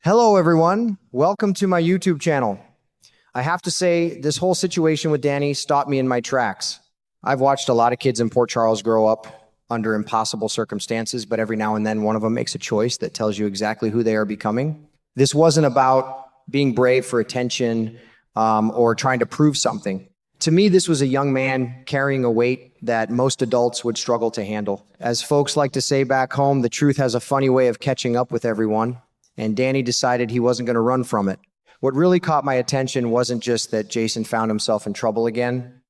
Hello, everyone. Welcome to my YouTube channel. I have to say, this whole situation with Danny stopped me in my tracks. I've watched a lot of kids in Port Charles grow up under impossible circumstances, but every now and then one of them makes a choice that tells you exactly who they are becoming. This wasn't about being brave for attention or trying to prove something. To me, this was a young man carrying a weight that most adults would struggle to handle. As folks like to say back home, the truth has a funny way of catching up with everyone, and Danny decided he wasn't going to run from it. What really caught my attention wasn't just that Jason found himself in trouble again.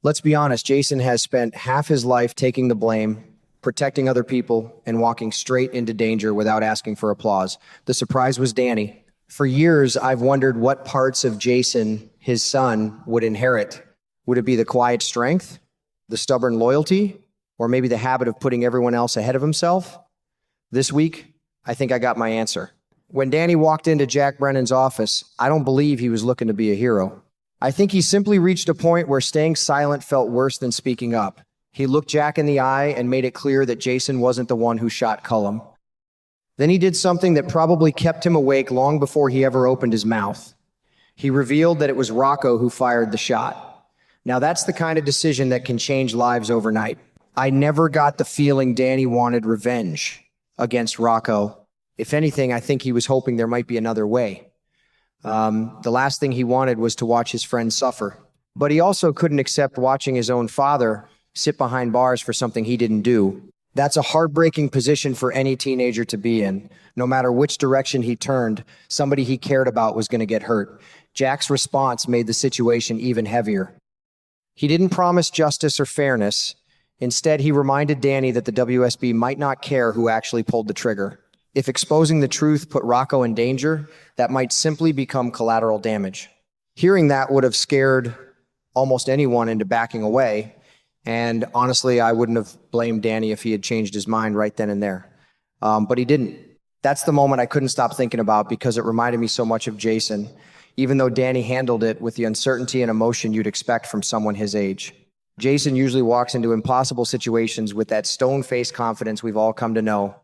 Let's be honest, Jason has spent half his life taking the blame, protecting other people, and walking straight into danger without asking for applause. The surprise was Danny. For years, I've wondered what parts of Jason, his son, would inherit. Would it be the quiet strength, the stubborn loyalty, or maybe the habit of putting everyone else ahead of himself? This week, I think I got my answer. When Danny walked into Jack Brennan's office, I don't believe he was looking to be a hero. I think he simply reached a point where staying silent felt worse than speaking up. He looked Jack in the eye and made it clear that Jason wasn't the one who shot Cullum. Then he did something that probably kept him awake long before he ever opened his mouth. He revealed that it was Rocco who fired the shot. Now that's the kind of decision that can change lives overnight. I never got the feeling Danny wanted revenge against Rocco. If anything, I think he was hoping there might be another way. The last thing he wanted was to watch his friend suffer. But he also couldn't accept watching his own father sit behind bars for something he didn't do. That's a heartbreaking position for any teenager to be in. No matter which direction he turned, somebody he cared about was going to get hurt. Jack's response made the situation even heavier. He didn't promise justice or fairness. Instead, he reminded Danny that the WSB might not care who actually pulled the trigger. If exposing the truth put Rocco in danger, that might simply become collateral damage. Hearing that would have scared almost anyone into backing away. And honestly, I wouldn't have blamed Danny if he had changed his mind right then and there. But he didn't. That's the moment I couldn't stop thinking about because it reminded me so much of Jason, even though Danny handled it with the uncertainty and emotion you'd expect from someone his age. Jason usually walks into impossible situations with that stone-faced confidence we've all come to know.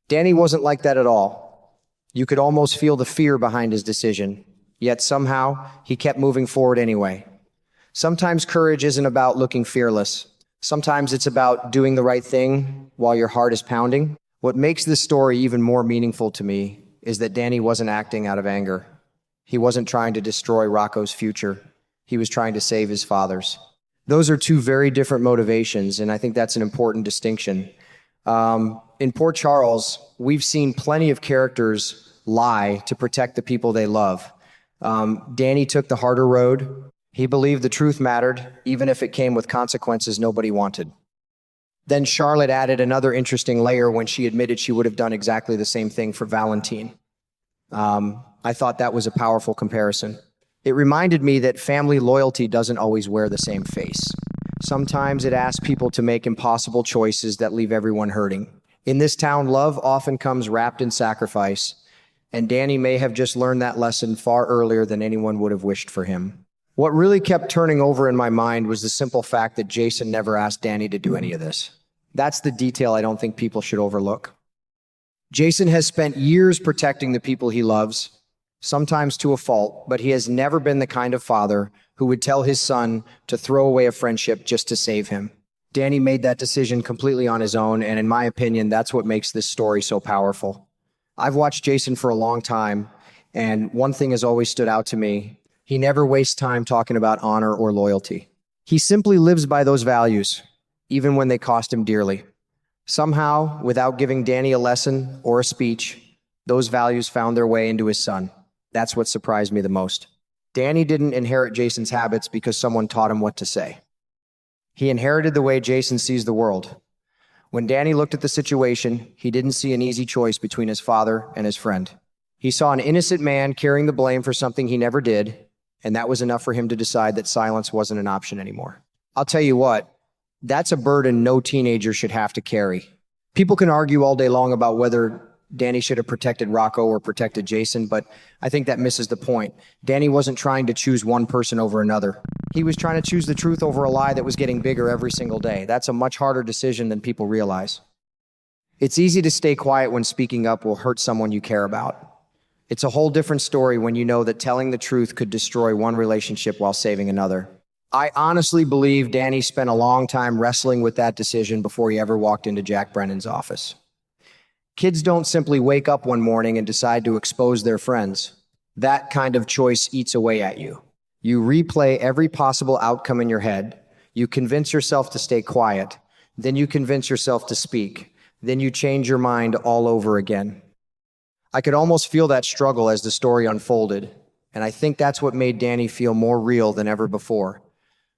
Danny wasn't like that at all. You could almost feel the fear behind his decision, yet somehow he kept moving forward anyway. Sometimes courage isn't about looking fearless. Sometimes it's about doing the right thing while your heart is pounding. What makes this story even more meaningful to me is that Danny wasn't acting out of anger. He wasn't trying to destroy Rocco's future. He was trying to save his father's. Those are two very different motivations, and I think that's an important distinction. In Port Charles, we've seen plenty of characters lie to protect the people they love. Danny took the harder road. He believed the truth mattered, even if it came with consequences nobody wanted. Then Charlotte added another interesting layer when she admitted she would have done exactly the same thing for Valentine. I thought that was a powerful comparison. It reminded me that family loyalty doesn't always wear the same face. Sometimes it asks people to make impossible choices that leave everyone hurting. In this town, love often comes wrapped in sacrifice, and Danny may have just learned that lesson far earlier than anyone would have wished for him. What really kept turning over in my mind was the simple fact that Jason never asked Danny to do any of this. That's the detail I don't think people should overlook. Jason has spent years protecting the people he loves, sometimes to a fault, but he has never been the kind of father who would tell his son to throw away a friendship just to save him. Danny made that decision completely on his own, and in my opinion, that's what makes this story so powerful. I've watched Jason for a long time, and one thing has always stood out to me. He never wastes time talking about honor or loyalty. He simply lives by those values, even when they cost him dearly. Somehow, without giving Danny a lesson or a speech, those values found their way into his son. That's what surprised me the most. Danny didn't inherit Jason's habits because someone taught him what to say. He inherited the way Jason sees the world. When Danny looked at the situation, he didn't see an easy choice between his father and his friend. He saw an innocent man carrying the blame for something he never did, and that was enough for him to decide that silence wasn't an option anymore. I'll tell you what, that's a burden no teenager should have to carry. People can argue all day long about whether Danny should have protected Rocco or protected Jason, but I think that misses the point. Danny wasn't trying to choose one person over another. He was trying to choose the truth over a lie that was getting bigger every single day. That's a much harder decision than people realize. It's easy to stay quiet when speaking up will hurt someone you care about. It's a whole different story when you know that telling the truth could destroy one relationship while saving another. I honestly believe Danny spent a long time wrestling with that decision before he ever walked into Jack Brennan's office. Kids don't simply wake up one morning and decide to expose their friends. That kind of choice eats away at you. You replay every possible outcome in your head. You convince yourself to stay quiet. Then you convince yourself to speak. Then you change your mind all over again. I could almost feel that struggle as the story unfolded, and I think that's what made Danny feel more real than ever before.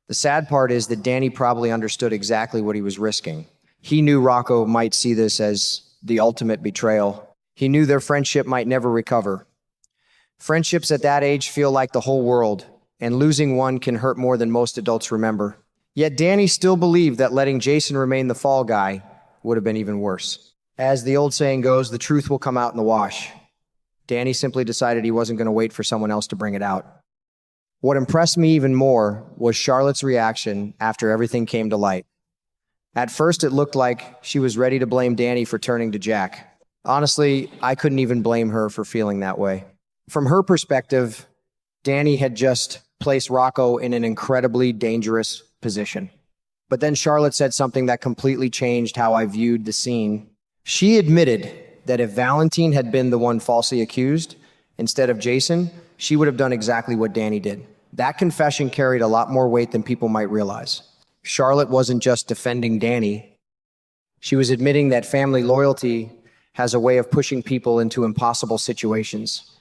The sad part is that Danny probably understood exactly what he was risking. He knew Rocco might see this as the ultimate betrayal. He knew their friendship might never recover. Friendships at that age feel like the whole world, and losing one can hurt more than most adults remember. Yet Danny still believed that letting Jason remain the fall guy would have been even worse. As the old saying goes, the truth will come out in the wash. Danny simply decided he wasn't going to wait for someone else to bring it out. What impressed me even more was Charlotte's reaction after everything came to light. At first, it looked like she was ready to blame Danny for turning to Jack. Honestly, I couldn't even blame her for feeling that way. From her perspective, Danny had just placed Rocco in an incredibly dangerous position. But then Charlotte said something that completely changed how I viewed the scene. She admitted that if Valentine had been the one falsely accused instead of Jason, she would have done exactly what Danny did. That confession carried a lot more weight than people might realize. Charlotte wasn't just defending Danny. She was admitting that family loyalty has a way of pushing people into impossible situations.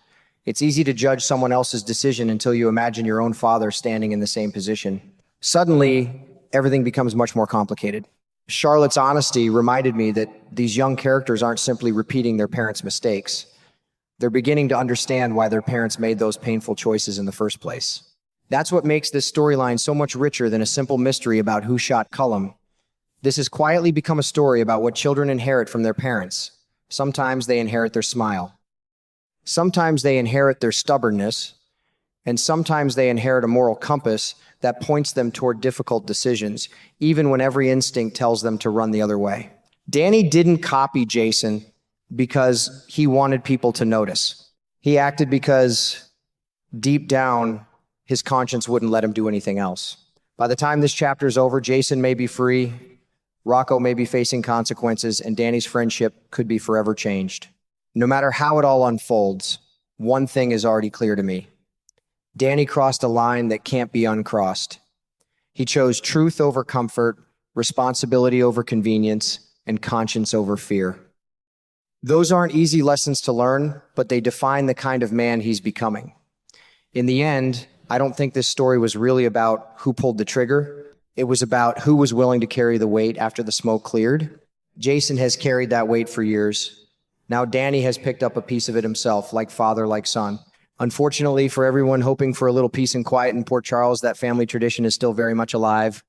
It's easy to judge someone else's decision until you imagine your own father standing in the same position. Suddenly, everything becomes much more complicated. Charlotte's honesty reminded me that these young characters aren't simply repeating their parents' mistakes. They're beginning to understand why their parents made those painful choices in the first place. That's what makes this storyline so much richer than a simple mystery about who shot Cullum. This has quietly become a story about what children inherit from their parents. Sometimes they inherit their smile. Sometimes they inherit their stubbornness. And sometimes they inherit a moral compass that points them toward difficult decisions, even when every instinct tells them to run the other way. Danny didn't copy Jason because he wanted people to notice. He acted because deep down, his conscience wouldn't let him do anything else. By the time this chapter is over, Jason may be free, Rocco may be facing consequences, and Danny's friendship could be forever changed. No matter how it all unfolds, one thing is already clear to me. Danny crossed a line that can't be uncrossed. He chose truth over comfort, responsibility over convenience, and conscience over fear. Those aren't easy lessons to learn, but they define the kind of man he's becoming. In the end, I don't think this story was really about who pulled the trigger. It was about who was willing to carry the weight after the smoke cleared. Jason has carried that weight for years. Now Danny has picked up a piece of it himself, like father, like son. Unfortunately, for everyone hoping for a little peace and quiet in Port Charles, that family tradition is still very much alive.